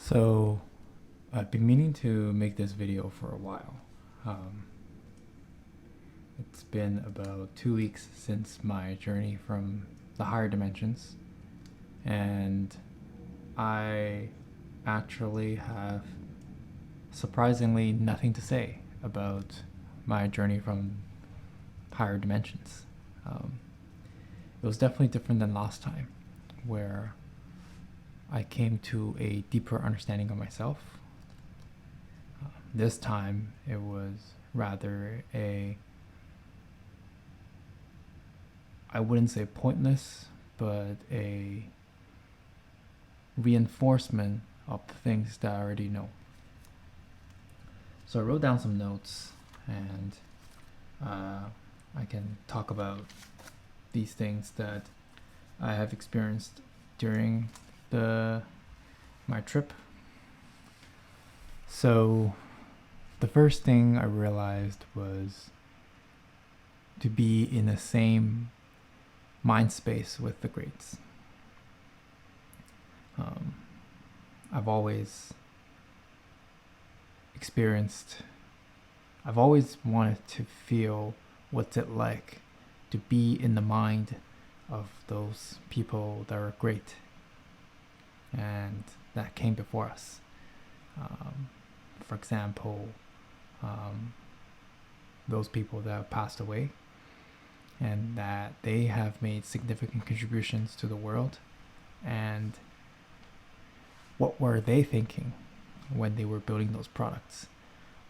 So, I've been meaning to make this video for a while. Um, it's been about 2 weeks since my journey from the higher dimensions, and I actually have surprisingly nothing to say about my journey from higher dimensions. Um, it was definitely different than last time, where I came to a deeper understanding of myself. This time it was rather I wouldn't say pointless, but a reinforcement of the things that I already know. So I wrote down some notes, and I can talk about these things that I have experienced during my trip. So the first thing I realized was to be in the same mind space with the greats. I've always wanted to feel what's it like to be in the mind of those people that are great and that came before us. For example, those people that have passed away and that they have made significant contributions to the world, and what were they thinking when they were building those products?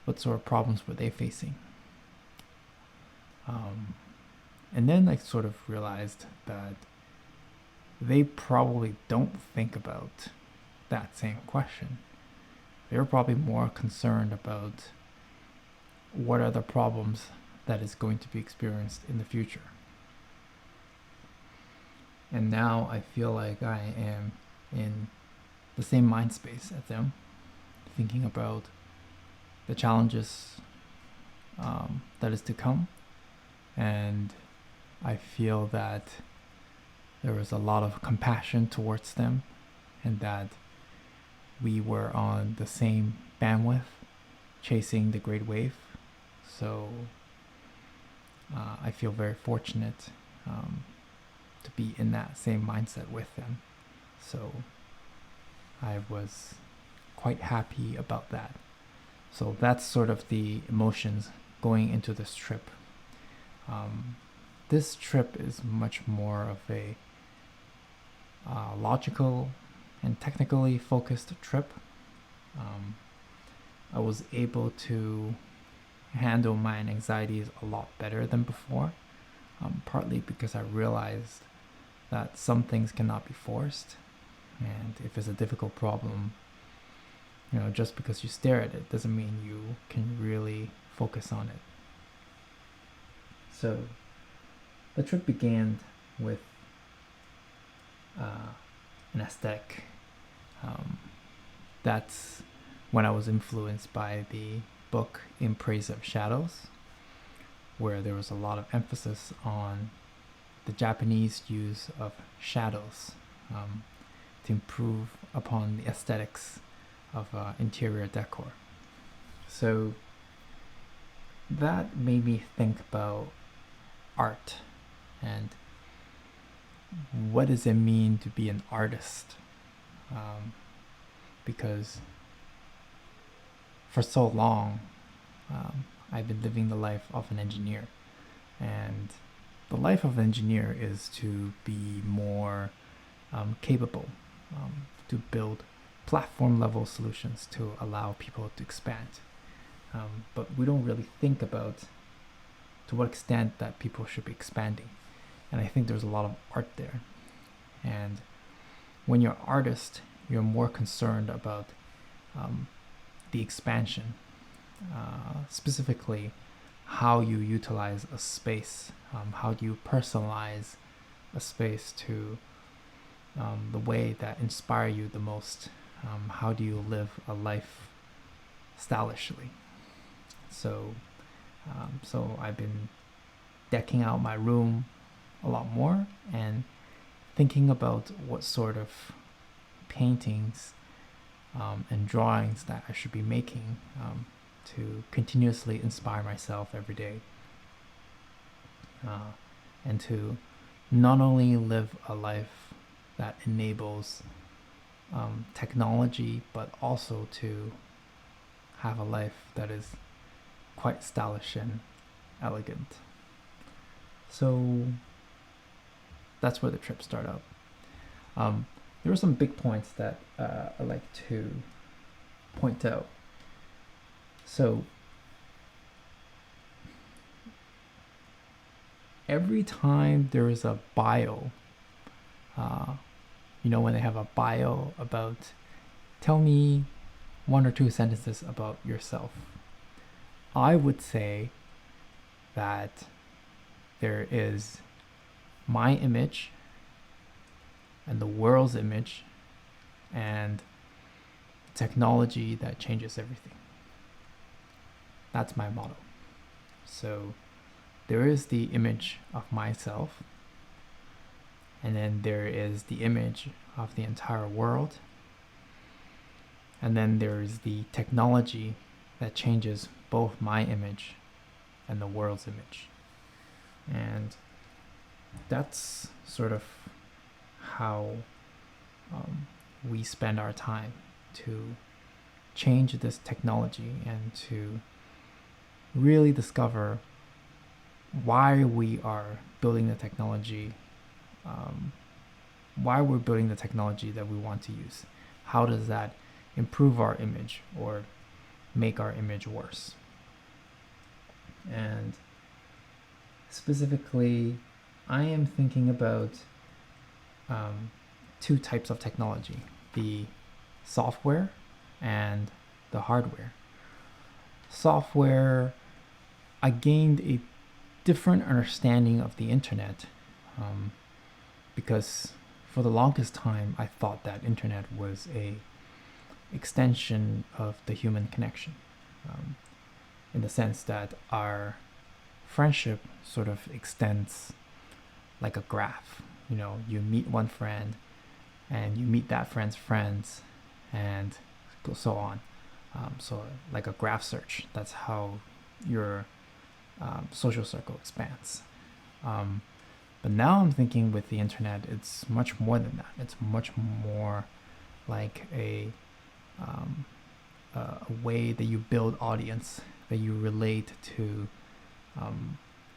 What sort of problems were they facing? And then I sort of realized that they probably don't think about that same question. They're probably more concerned about what are the problems that is going to be experienced in the future. And now I feel like I am in the same mind space as them, thinking about the challenges that is to come. And I feel that there was a lot of compassion towards them, and that we were on the same bandwidth chasing the great wave. So I feel very fortunate to be in that same mindset with them. So I was quite happy about that. So that's sort of the emotions going into this trip. This trip is much more of a logical and technically focused trip. I was able to handle my anxieties a lot better than before, partly because I realized that some things cannot be forced, and if it's a difficult problem, just because you stare at it doesn't mean you can really focus on it. So the trip began with an aesthetic. That's when I was influenced by the book In Praise of Shadows, where there was a lot of emphasis on the Japanese use of shadows to improve upon the aesthetics of interior decor. So that made me think about art and what does it mean to be an artist, because for so long I've been living the life of an engineer, and the life of an engineer is to be more capable, to build platform level solutions to allow people to expand, but we don't really think about to what extent that people should be expanding. And I think there's a lot of art there, and when you're an artist, you're more concerned about the expansion, specifically how you utilize a space, how do you personalize a space to the way that inspire you the most, how do you live a life stylishly. So I've been decking out my room a lot more and thinking about what sort of paintings and drawings that I should be making to continuously inspire myself every day, and to not only live a life that enables technology, but also to have a life that is quite stylish and elegant. So that's where the trip started up. There are some big points that I like to point out. So every time there is a bio, when they have a bio about, tell me 1 or 2 sentences about yourself, I would say that there is my image and the world's image and technology that changes everything. That's my motto. So there is the image of myself, and then there is the image of the entire world, and then there's the technology that changes both my image and the world's image. And that's sort of how we spend our time to change this technology and to really discover why we are building the technology, why we're building the technology that we want to use. How does that improve our image or make our image worse? And specifically, I am thinking about 2 types of technology: the software and the hardware. Software, I gained a different understanding of the internet because for the longest time I thought that internet was a extension of the human connection, in the sense that our friendship sort of extends like a graph. You meet one friend and you meet that friend's friends and so on. So like a graph search, that's how your social circle expands. But now I'm thinking with the internet, it's much more than that. It's much more like a way that you build audience, that you relate to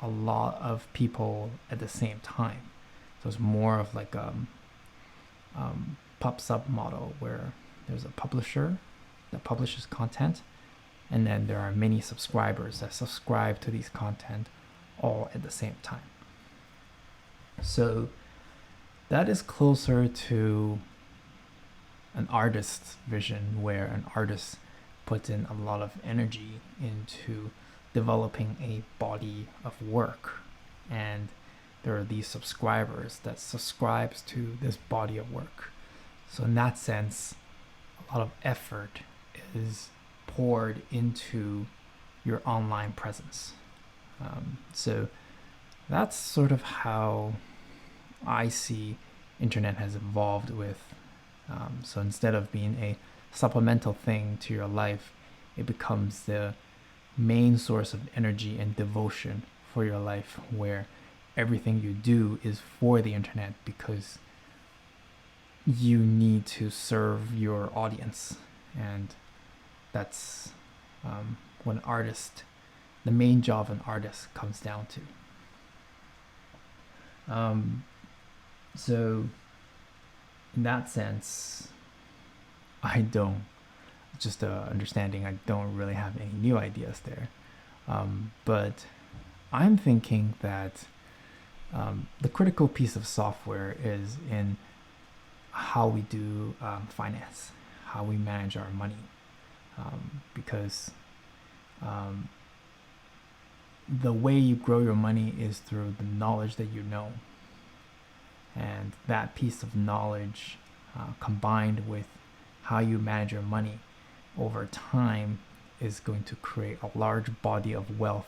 a lot of people at the same time. So it's more of like a pub-sub model where there's a publisher that publishes content, and then there are many subscribers that subscribe to these content all at the same time. So that is closer to an artist's vision, where an artist puts in a lot of energy into developing a body of work, and there are these subscribers that subscribes to this body of work. So in that sense, a lot of effort is poured into your online presence. So that's sort of how I see internet has evolved with. So instead of being a supplemental thing to your life, it becomes the main source of energy and devotion for your life, where everything you do is for the internet because you need to serve your audience. And that's what the main job of an artist comes down to. So in that sense, understanding, I don't really have any new ideas there. But I'm thinking that the critical piece of software is in how we do finance, how we manage our money, because the way you grow your money is through the knowledge that you know. And that piece of knowledge combined with how you manage your money over time is going to create a large body of wealth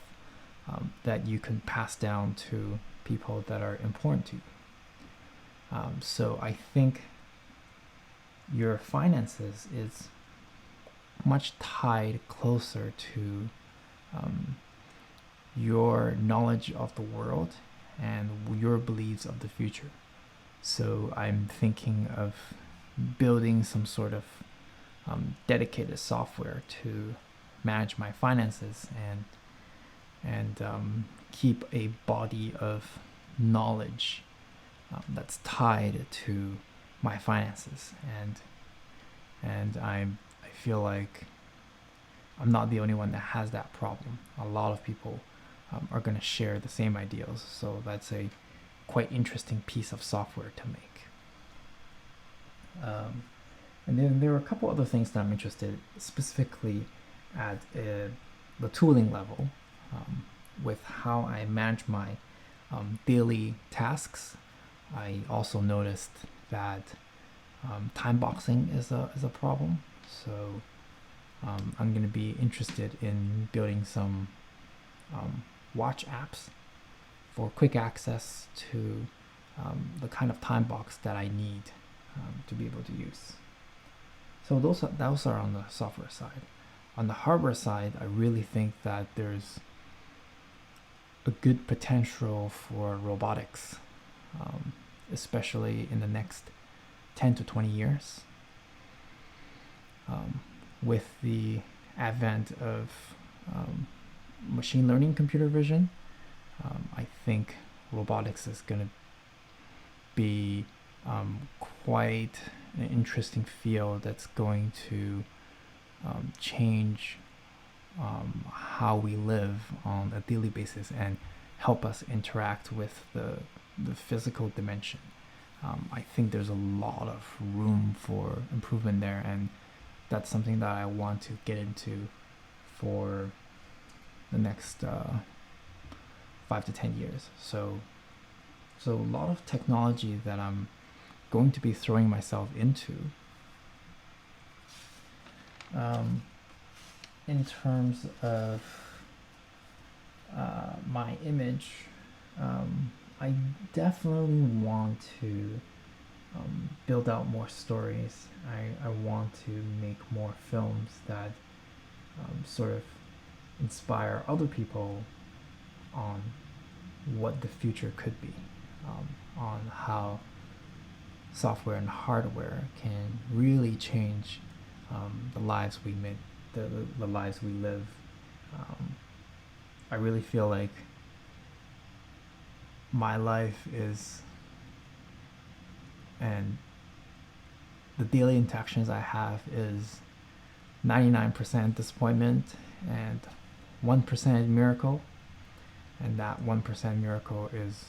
that you can pass down to people that are important to you. So I think your finances is much tied closer to your knowledge of the world and your beliefs of the future. So I'm thinking of building some sort of dedicated software to manage my finances and keep a body of knowledge that's tied to my finances, and I feel like I'm not the only one that has that problem. A lot of people are going to share the same ideals, so that's a quite interesting piece of software to make. And then there are a couple other things that I'm interested specifically at the tooling level, with how I manage my daily tasks. I also noticed that time boxing is a problem. So I'm going to be interested in building some watch apps for quick access to the kind of time box that I need to be able to use. So those are on the software side. On the hardware side, I really think that there's a good potential for robotics, especially in the next 10 to 20 years. With the advent of machine learning, computer vision, I think robotics is going to be quite an interesting field that's going to change how we live on a daily basis and help us interact with the physical dimension. I think there's a lot of room for improvement there, and that's something that I want to get into for the next 5 to 10 years. So a lot of technology that I'm going to be throwing myself into. In terms of my image, I definitely want to build out more stories. I want to make more films that sort of inspire other people on what the future could be, on how software and hardware can really change the lives we make, the lives we live. I really feel like my life is, and the daily interactions I have is 99% disappointment and 1% miracle, and that 1% miracle is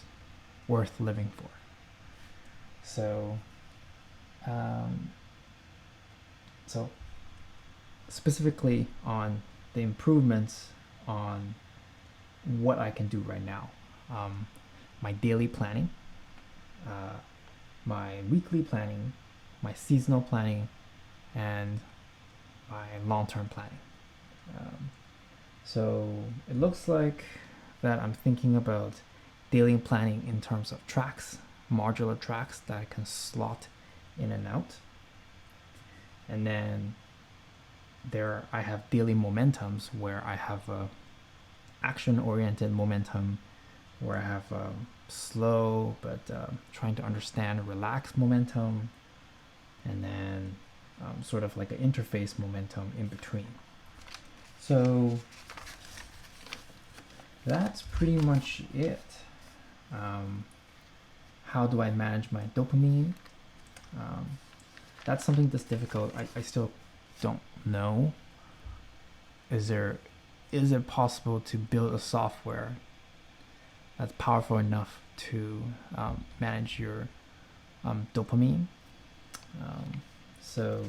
worth living for. So specifically on the improvements on what I can do right now, my daily planning, my weekly planning, my seasonal planning, and my long-term planning. So it looks like that I'm thinking about daily planning in terms of tracks, modular tracks that I can slot in and out. And then there I have daily momentums where I have a action-oriented momentum, where I have a slow but trying to understand, relaxed momentum, and then sort of like an interface momentum in between. So that's pretty much it. How do I manage my dopamine? That's something that's difficult. I still don't know. Is it possible to build a software that's powerful enough to manage your dopamine? So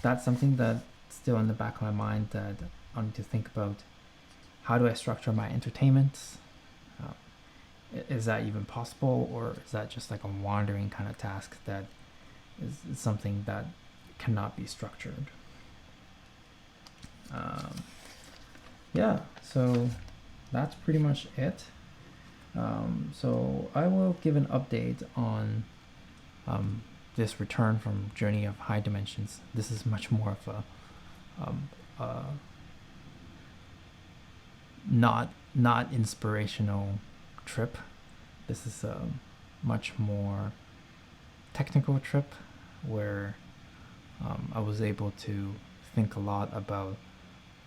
that's something that's still in the back of my mind that I need to think about. How do I structure my entertainment? Is that even possible, or is that just like a wandering kind of task that is something that cannot be structured? Yeah, so that's pretty much it. So I will give an update on this return from Journey of High Dimensions, this is much more of a not inspirational trip. This is a much more technical trip where I was able to think a lot about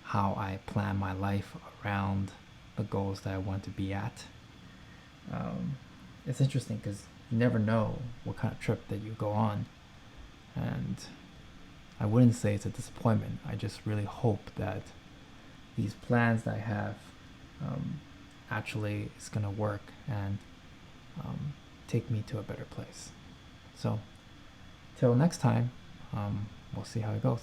how I plan my life around the goals that I want to be at. It's interesting because you never know what kind of trip that you go on, and I wouldn't say it's a disappointment. I just really hope that these plans that I have actually is gonna work and take me to a better place. So till next time, we'll see how it goes.